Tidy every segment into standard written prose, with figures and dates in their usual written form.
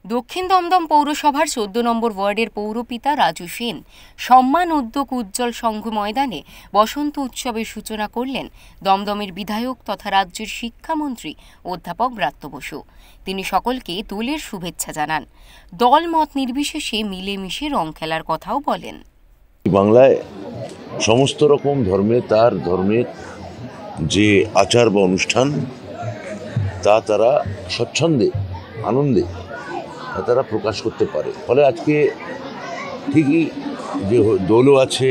দক্ষিণ দমদম পৌরসভার ১৪ নম্বর ওয়ার্ডের পৌরপিতা রাজু সেন সম্মান উদ্যোগ উজ্জ্বল সংঘ ময়দানে বসন্ত উৎসবের সূচনা করলেন দমদমের বিধায়ক তথা রাজ্যের শিক্ষামন্ত্রী অধ্যাপক ব্রাত্য বসু। তিনি সকলকে দোলের শুভেচ্ছা জানান। দল মত নির্বিশেষে মিলেমিশে রং খেলার কথাও বলেন। বাংলায় সমস্ত রকম ধর্মে তার ধর্মের যে আচার বা অনুষ্ঠান তা তারা স্বচ্ছন্দে আনন্দে তারা প্রকাশ করতে পারে। ফলে আজকে ঠিকই যে দোলও আছে,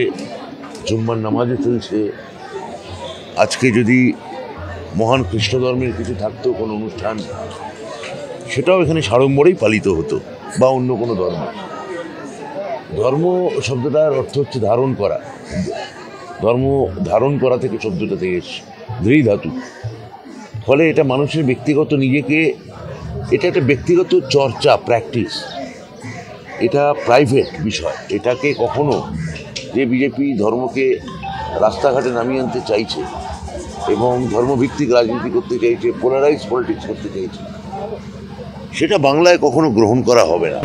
জুম্মার নামাজও চলছে। আজকে যদি মহান খ্রিস্ট ধর্মের কিছু থাকতো কোনো অনুষ্ঠান, সেটাও এখানে সাড়ম্বরেই পালিত হতো, বা অন্য কোনো ধর্ম। ধর্ম শব্দটার অর্থ হচ্ছে ধারণ করা। ধর্ম ধারণ করা থেকে শব্দটা থেকে ধৃ ধাতু। ফলে এটা মানুষের ব্যক্তিগত নিজেকে, এটা একটা ব্যক্তিগত চর্চা, প্র্যাকটিস। এটা প্রাইভেট বিষয়। এটাকে কখনো যে বিজেপি ধর্মকে রাস্তাঘাটে নামিয়ে আনতে চাইছে এবং ধর্মভিত্তিক রাজনীতি করতে চাইছে, পোলারাইজ পলিটিক্স করতে চাইছে, সেটা বাংলায় কখনো গ্রহণ করা হবে না।